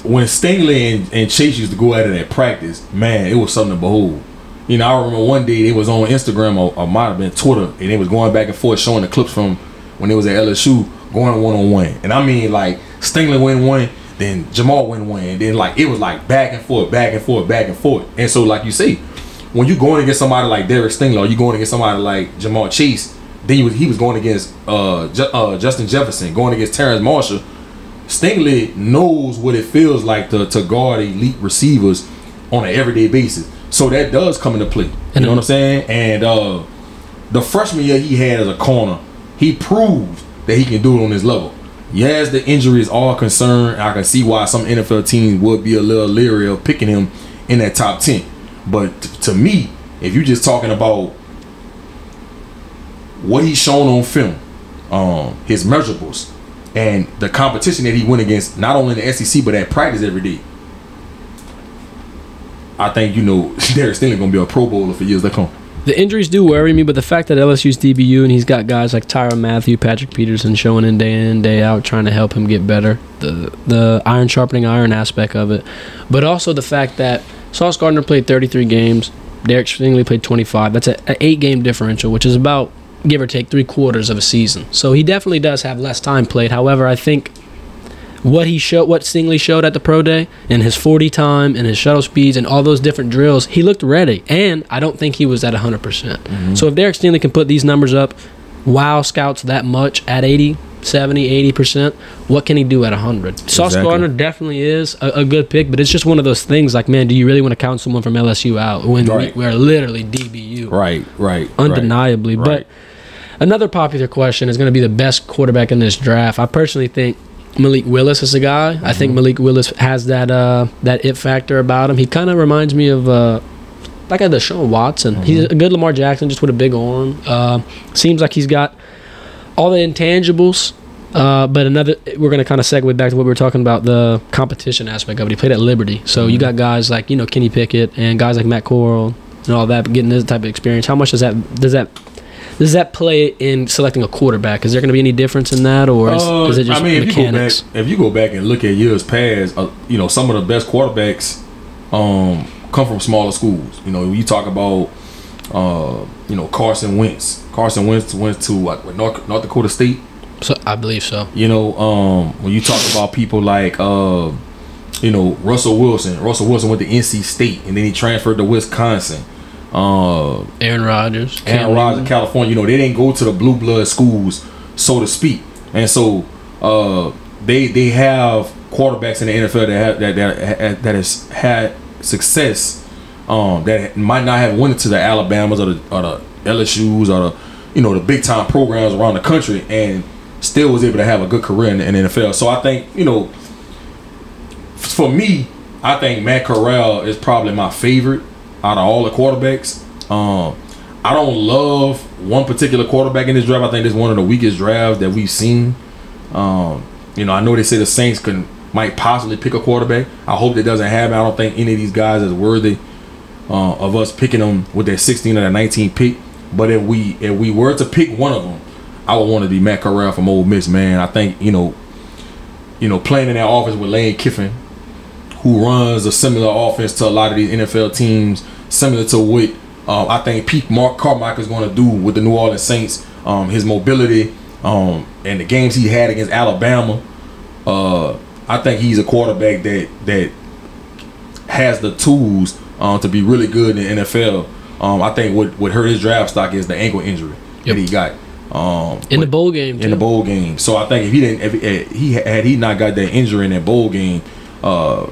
when Stingley and Chase used to go at it at practice, man, it was something to behold. I remember one day it was on Instagram or might have been Twitter, and they was going back and forth showing the clips from when it was at LSU going one-on-one. And Stingley win one, then Jamal win one, and then it was back and forth, back and forth, back and forth. And so like you say, when you going against somebody like Derek Stingley or you going against somebody like Jamal Chase, then he was going against Justin Jefferson, going against Terrence Marshall. Stingley knows what it feels like to guard elite receivers on an everyday basis. So that does come into play. You know what I'm saying? And the freshman year he had as a corner, he proved that he can do it on his level. Yes, the injuries are a concern. I can see why some NFL teams would be a little leery of picking him in that top 10. But to me, if you're just talking about what he's shown on film, his measurables, and the competition that he went against, not only in the SEC but at practice every day, I think Derek Stingley gonna be a Pro Bowler for years to come. The injuries do worry me, but the fact that LSU's DBU and he's got guys like Tyrann Mathieu, Patrick Peterson showing in, day out, trying to help him get better. The iron sharpening iron aspect of it. But also the fact that Sauce Gardner played 33 games, Derek Stingley played 25. That's an 8-game differential, which is about, give or take, 3/4 of a season. So he definitely does have less time played. However, I think what Stingley showed at the pro day and his 40 time and his shuttle speeds and all those different drills, he looked ready. And I don't think he was at 100%. So if Derek Stingley can put these numbers up, wow scouts that much at 80, 70, 80%, what can he do at 100? Sauce Gardner definitely is a good pick, but it's just one of those things like, man, do you really want to count someone from LSU out when we're literally DBU? Right. Undeniably. But another popular question is going to be the best quarterback in this draft. I personally think Malik Willis is a guy. I think Malik Willis has that it factor about him. He kind of reminds me of like a Deshaun Watson. He's a good Lamar Jackson, just with a big arm. Seems like he's got all the intangibles. But we're going to kind of segue back to what we were talking about, the competition aspect of it. He played at Liberty. So you got guys like, Kenny Pickett and guys like Matt Corral and all that, getting this type of experience. How much does that play in selecting a quarterback? Is there going to be any difference in that, or is it just mechanics? If you go back and look at years past, some of the best quarterbacks come from smaller schools. You talk about Carson Wentz. Carson Wentz went to North Dakota State. So I believe so. When you talk about people like Russell Wilson. Russell Wilson went to NC State and then he transferred to Wisconsin. Aaron Rodgers, California. They didn't go to the blue blood schools, so to speak, and so they have quarterbacks in the NFL that has had success that might not have went to the Alabamas or the LSU's or the big time programs around the country and still was able to have a good career in the NFL. So I think for me, I think Matt Corral is probably my favorite out of all the quarterbacks. I don't love one particular quarterback in this draft. I think this is one of the weakest drafts that we've seen. I know they say the Saints might possibly pick a quarterback. I hope that doesn't happen. I don't think any of these guys is worthy of us picking them with their 16 or their 19 pick. But if we were to pick one of them, I would want to be Matt Corral from Ole Miss, man. I think playing in that offense with Lane Kiffin, who runs a similar offense to a lot of these NFL teams, similar to what I think Pete Carmichael is going to do with the New Orleans Saints. His mobility and the games he had against Alabama. I think he's a quarterback that has the tools to be really good in the NFL. I think what hurt his draft stock is the ankle injury that he got in the bowl game. In the bowl game. So I think if he not got that injury in that bowl game,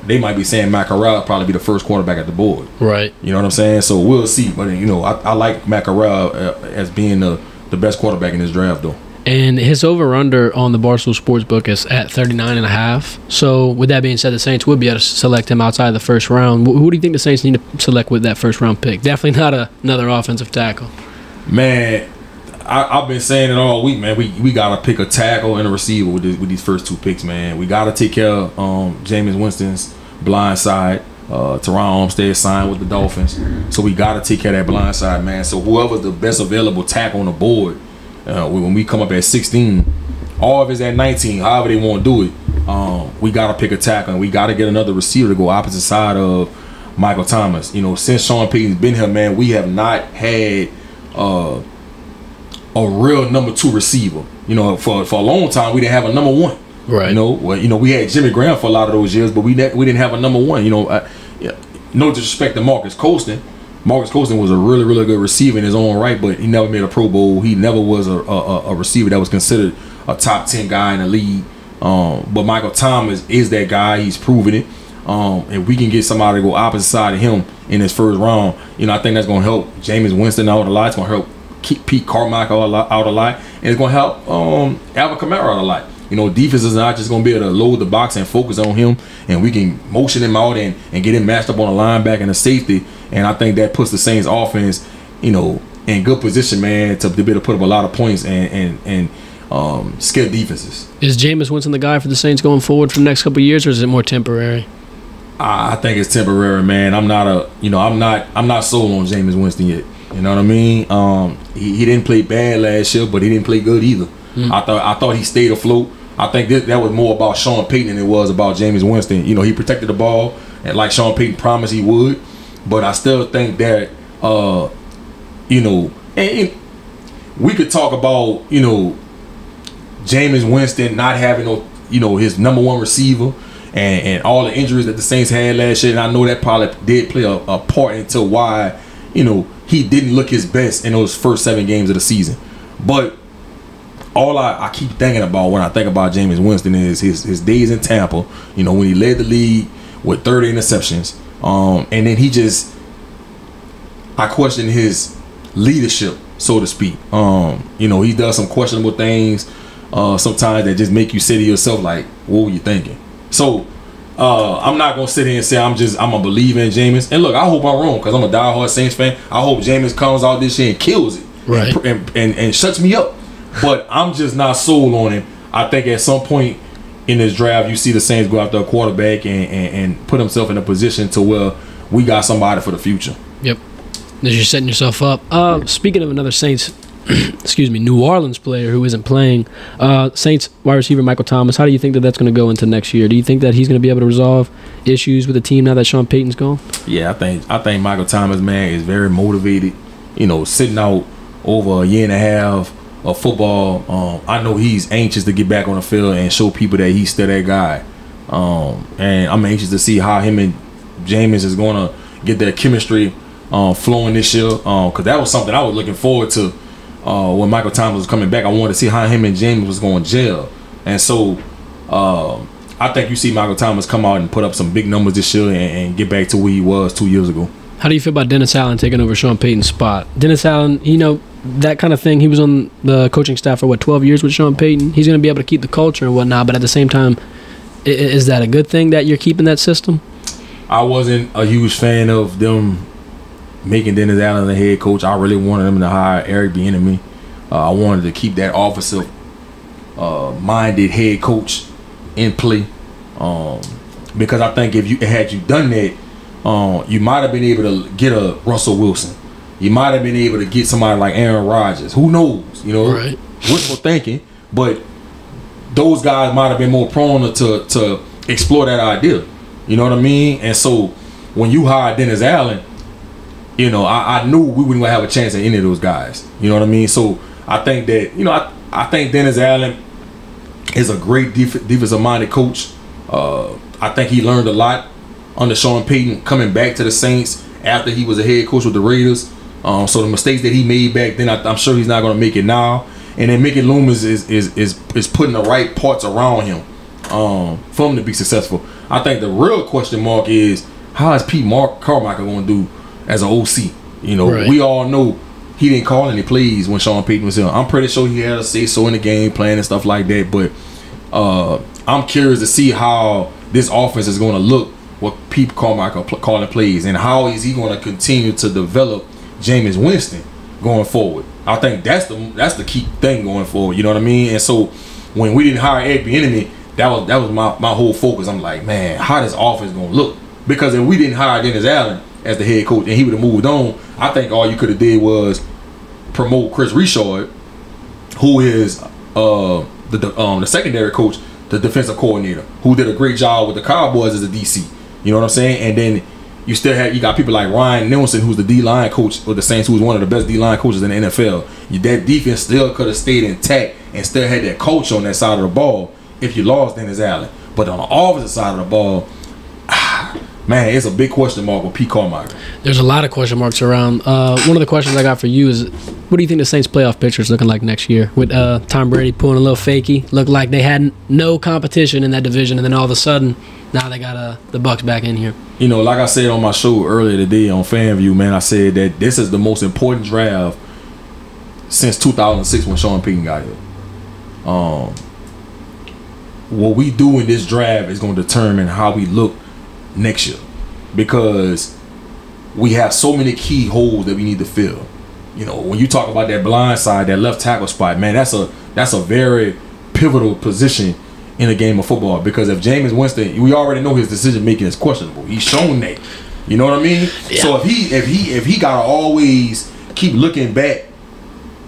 they might be saying Matt Corral probably be the first quarterback at the board. Right. You know what I'm saying? So we'll see. But I like Matt Corral as being the best quarterback in this draft, though. And his over-under on the Barstool Sportsbook is at 39.5. So with that being said, the Saints would be able to select him outside of the first round. Who do you think the Saints need to select with that first-round pick? Definitely not another offensive tackle. Man, I've been saying it all week, man. We got to pick a tackle and a receiver with these first two picks, man. We got to take care of Jameis Winston's blind side. Teron Armstead signed with the Dolphins. So we got to take care of that blind side, man. So whoever's the best available tackle on the board, when we come up at 16, or if it's at 19, however they want to do it, we got to pick a tackle and we got to get another receiver to go opposite side of Michael Thomas. Since Sean Payton's been here, man, we have not had a real number 2 receiver. For a long time we didn't have a number 1. Right. We had Jimmy Graham for a lot of those years, but we didn't have a number 1. No disrespect to Marcus Colston. Marcus Colston was a really, really good receiver in his own right, but he never made a Pro Bowl. He never was a receiver that was considered a top 10 guy in the league. But Michael Thomas is that guy. He's proven it. If we can get somebody to go opposite side of him in his first round, I think that's going to help Jameis Winston out a lot. It's going to help keep Pete Carmichael out a lot, and it's going to help Alvin Kamara out a lot. Defense is not just going to be able to load the box and focus on him, and we can motion him out and get him matched up on a linebacker and a safety, and I think that puts the Saints offense, in good position, man, to be able to put up a lot of points and scare defenses. Is Jameis Winston the guy for the Saints going forward for the next couple of years, or is it more temporary? I think it's temporary, man. I'm not sold on Jameis Winston yet. You know what I mean? He didn't play bad last year, but he didn't play good either. I thought he stayed afloat. I think that was more about Sean Payton than it was about Jameis Winston. He protected the ball, and like Sean Payton promised he would. But I still think that, and we could talk about, Jameis Winston not having no his #1 receiver and all the injuries that the Saints had last year. And I know that probably did play a part into why, he didn't look his best in those first 7 games of the season. But all I keep thinking about when I think about Jameis Winston is his days in Tampa, when he led the league with 30 interceptions. And then I question his leadership, so to speak. He does some questionable things sometimes that just make you say to yourself, like, what were you thinking? So I'm not gonna sit here and say I'm a believer in Jameis. And look, I hope I'm wrong, because I'm a diehard Saints fan. I hope Jameis comes out this year and kills it, right, and shuts me up. But I'm just not sold on him. I think at some point in this draft, you see the Saints go after a quarterback and put himself in a position to where we got somebody for the future. Yep. As you're setting yourself up. Speaking of another Saints, New Orleans player who isn't playing, Saints wide receiver Michael Thomas, how do you think that's going to go into next year? Do you think that he's going to be able to resolve issues with the team now that Sean Payton's gone? Yeah, I think Michael Thomas, man, is very motivated. Sitting out over a year and a half of football. I know he's anxious to get back on the field and show people that he's still that guy. And I'm anxious to see how him and Jameis is going to get their chemistry flowing this year, because that was something I was looking forward to when Michael Thomas was coming back. I wanted to see how him and James was going to gel, and so I think you see Michael Thomas come out and put up some big numbers this year and get back to where he was 2 years ago. How do you feel about Dennis Allen taking over Sean Payton's spot? Dennis Allen, that kind of thing, he was on the coaching staff for 12 years with Sean Payton. He's going to be able to keep the culture and whatnot, but at the same time, is that a good thing that you're keeping that system? I wasn't a huge fan of them making Dennis Allen the head coach. I really wanted them to hire Eric Bieniemy. I wanted to keep that offensive minded head coach in play, because I think had you done that, you might have been able to get a Russell Wilson. You might have been able to get somebody like Aaron Rodgers. Who knows? Right. Wishful thinking, but those guys might have been more prone to explore that idea. You know what I mean? And so when you hired Dennis Allen, I knew we wouldn't have a chance at any of those guys. You know what I mean? So I think that, I think Dennis Allen is a great defensive-minded coach. I think he learned a lot under Sean Payton coming back to the Saints after he was a head coach with the Raiders. So the mistakes that he made back then, I'm sure he's not going to make it now. And then Mickey Loomis is putting the right parts around him for him to be successful. I think the real question mark is, how is Pete Carmichael going to do as an OC? Right. We all know he didn't call any plays when Sean Payton was here. I'm pretty sure he had a say-so in the game plan and stuff like that. But I'm curious to see how this offense is going to look with Pete Carmichael calling plays, and how is he going to continue to develop Jameis Winston going forward. I think that's the key thing going forward. You know what I mean? And so when we didn't hire Eric Bieniemy, that was my whole focus. I'm like, man, how this offense going to look? Because if we didn't hire Dennis Allen as the head coach and he would have moved on, I think all you could have did was promote Chris Richard, who is the secondary coach, the defensive coordinator, who did a great job with the Cowboys as a DC. You know what I'm saying? And then you got people like Ryan Nielsen, who's the D-line coach with the Saints, who's one of the best D-line coaches in the NFL. That defense still could have stayed intact and still had that coach on that side of the ball if you lost Dennis Allen. But on the opposite side of the ball, man, it's a big question mark with Pete Carmichael. There's a lot of question marks around. One of the questions I got for you is, what do you think the Saints playoff picture is looking like next year? With Tom Brady pulling a little fakey, looked like they had no competition in that division, and then all of a sudden, now they got the Bucs back in here. Like I said on my show earlier today on FanView, man, I said that this is the most important draft since 2006 when Sean Payton got here. What we do in this draft is going to determine how we look next year, because we have so many key holes that we need to fill. When you talk about that blind side, that left tackle spot, man, that's a very pivotal position in a game of football, because if Jameis Winston, we already know his decision making is questionable. He's shown that. You know what I mean? Yeah. So if he gotta always keep looking back,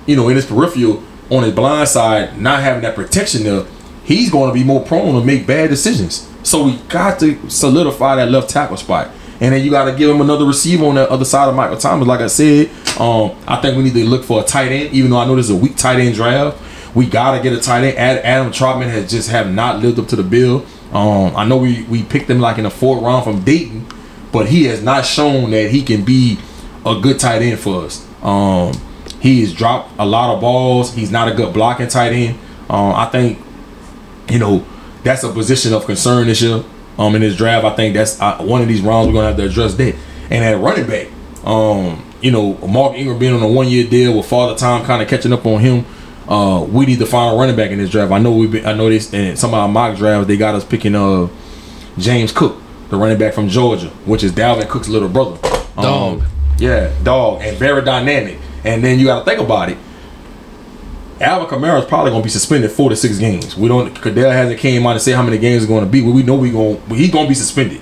in his peripheral on his blind side, not having that protection there, he's going to be more prone to make bad decisions. So we got to solidify that left tackle spot. And then you got to give him another receiver on the other side of Michael Thomas. Like I said, I think we need to look for a tight end, even though I know this is a weak tight end draft. We gotta get a tight end. Adam Trotman have not lived up to the bill. I know we picked him like in the 4th round from Dayton, but he has not shown that he can be a good tight end for us. He has dropped a lot of balls. He's not a good blocking tight end. I think, that's a position of concern this year. In this draft, I think that's one of these rounds we're gonna have to address that. And at running back, Mark Ingram being on a 1-year deal with Father Time kind of catching up on him. We need to find a running back in this draft. I know this, and some of our mock drafts they got us picking James Cook, the running back from Georgia, which is Dalvin Cook's little brother. Dog. Yeah, dog, and very dynamic. And then you got to think about it. Alvin Kamara is probably going to be suspended 4 to 6 games. Cadell hasn't came out and said how many games it's going to be. We know he's going to be suspended.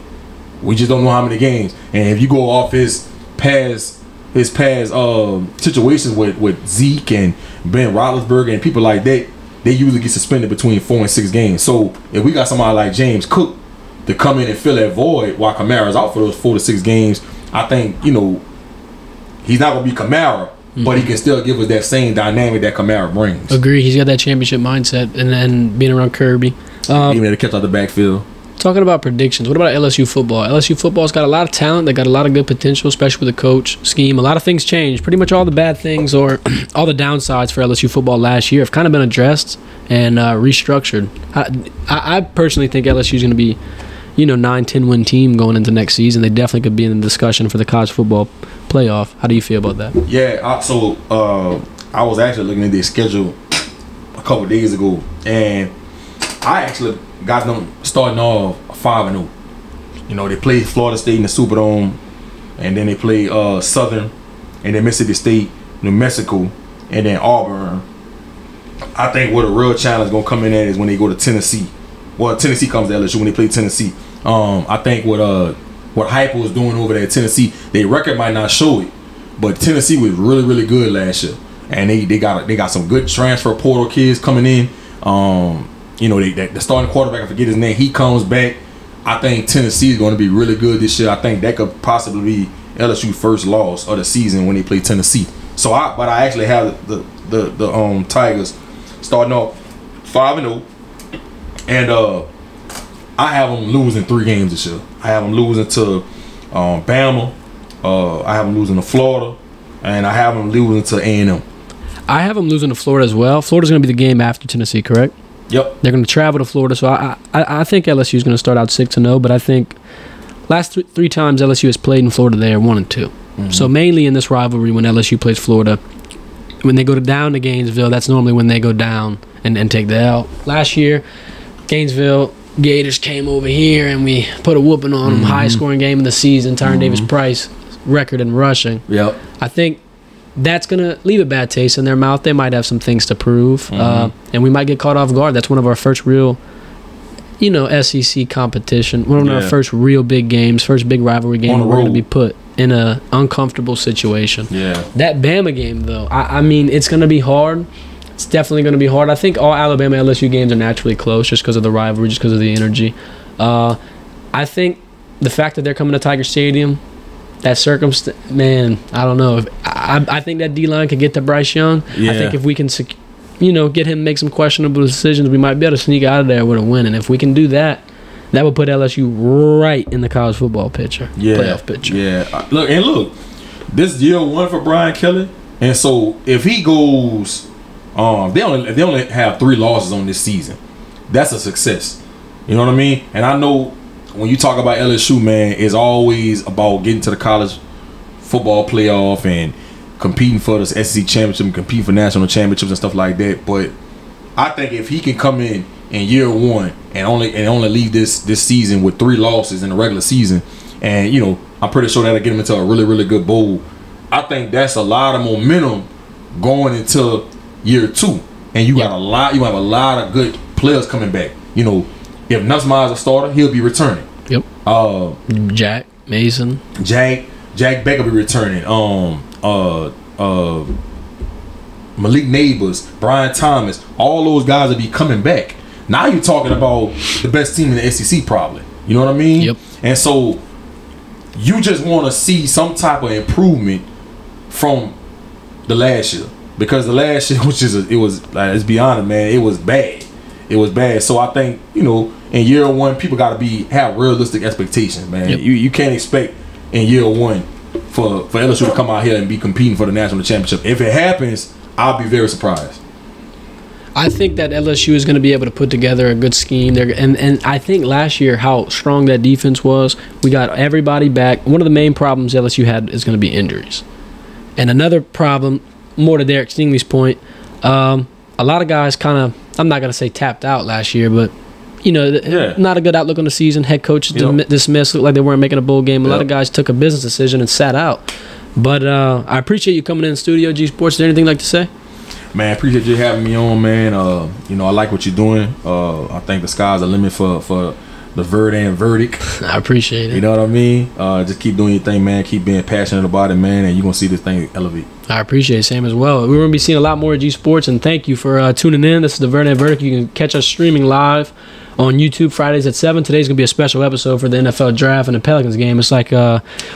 We just don't know how many games. And if you go off his past situations with Zeke and Ben Roethlisberger and people like that, they usually get suspended between 4 and 6 games. So if we got somebody like James Cook to come in and fill that void while Kamara's out for those 4 to 6 games, I think he's not going to be Kamara. But he can still give us that same dynamic that Kamara brings. Agree. He's got that championship mindset, and then being around Kirby. Even to catch out the backfield. Talking about predictions, what about LSU football? LSU football's got a lot of talent. They got a lot of good potential, especially with the coach scheme. A lot of things changed. Pretty much all the bad things or all the downsides for LSU football last year have kind of been addressed and restructured. I personally think LSU is going to be 9-10 win team going into next season. They definitely could be in the discussion for the college football playoff. How do you feel about that? Yeah, I was actually looking at their schedule a couple of days ago, and I actually got them starting off 5-0. They played Florida State in the Superdome, and then they played Southern, and then Mississippi State, New Mexico, and then Auburn. I think where the real challenge is going to come in at is when they go to Tennessee. Well, Tennessee comes to LSU when they play Tennessee. I think what Heupel was doing over there at Tennessee, their record might not show it, but Tennessee was really, really good last year, and they got some good transfer portal kids coming in. The starting quarterback, I forget his name, he comes back. I think Tennessee is going to be really good this year. I think that could possibly be LSU first loss of the season when they play Tennessee. But I actually have the Tigers starting off 5-0. And I have them losing 3 games this year. I have them losing to Bama. I have them losing to Florida. And I have them losing to A&M. I have them losing to Florida as well. Florida's going to be the game after Tennessee, correct? Yep. They're going to travel to Florida. So I think LSU is going to start out 6-0. But I think last three times LSU has played in Florida, they are 1-2. Mm-hmm. So mainly in this rivalry when LSU plays Florida, when they go down to Gainesville, that's normally when they go down and take the L. Last year, Gainesville Gators came over here and we put a whooping on them. High scoring game of the season. Tyron Davis Price record in rushing. Yep. I think that's gonna leave a bad taste in their mouth. They might have some things to prove, and we might get caught off guard. That's one of our first real, SEC competition. One of our first real big games, first big rivalry game. We're gonna be put in a uncomfortable situation. Yeah. That Bama game though, I mean, it's gonna be hard. It's definitely going to be hard. I think all Alabama LSU games are naturally close just because of the rivalry, just because of the energy. I think the fact that they're coming to Tiger Stadium, that circumstance, man, I don't know. I think that D-line could get to Bryce Young. Yeah. I think if we can, get him to make some questionable decisions, we might be able to sneak out of there with a win. And if we can do that, that would put LSU right in the college football picture, playoff picture. Yeah. Look, this is year 1 for Brian Kelly. And so if he goes... if they only have 3 losses on this season, that's a success. You know what I mean? And I know when you talk about LSU, man, it's always about getting to the college football playoff and competing for the SEC championship and competing for national championships and stuff like that. But I think if he can come in year 1 and only leave this season with 3 losses in the regular season, and I'm pretty sure that'll get him into a really, really good bowl. I think that's a lot of momentum going into year 2, and you have a lot of good players coming back. If Nussmeier is a starter, he'll be returning. Yep. Jack Mason, Jack Beck will be returning. Malik Neighbors, Brian Thomas, all those guys will be coming back. Now you're talking about the best team in the SEC, probably. You know what I mean? Yep. And so you just want to see some type of improvement from the last year. because the last year it's beyond it, man. It was bad. It was bad. So I think, you know, in year one, people got to have realistic expectations, man. Yep. You can't expect in year one for LSU to come out here and be competing for the national championship. If it happens, I'll be very surprised. I think that LSU is going to be able to put together a good scheme there, and I think last year how strong that defense was. We got everybody back. One of the main problems LSU had is going to be injuries, and another problem, more to Derek Stingley's point, a lot of guys kind of, I'm not going to say tapped out last year, but you know, not a good outlook on the season. Head coaches dismissed, looked like they weren't making a bowl game. A lot of guys took a business decision and sat out. But I appreciate you coming in the studio, G-Sportz. Is there anything you'd like to say? Man, I appreciate you having me on, man. You know, I like what you're doing. I think the sky's the limit for the Verdant verdict. I appreciate it. You know what I mean? Just keep doing your thing, man. Keep being passionate about it, man, and you're going to see this thing elevate. I appreciate it, Sam, as well. We're going to be seeing a lot more of G-Sportz, and thank you for tuning in. This is the Verdant verdict. You can catch us streaming live on YouTube Fridays at 7. Today's going to be a special episode for the NFL draft and the Pelicans game. It's like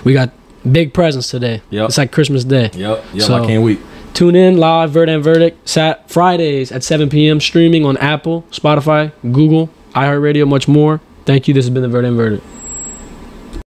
we got big presents today. Yep. It's like Christmas Day. Yep, so, I can't wait. Tune in live, Verdant Verdict, Fridays at 7 p.m. streaming on Apple, Spotify, Google, iHeartRadio, much more. Thank you. This has been the Verdant Verdict.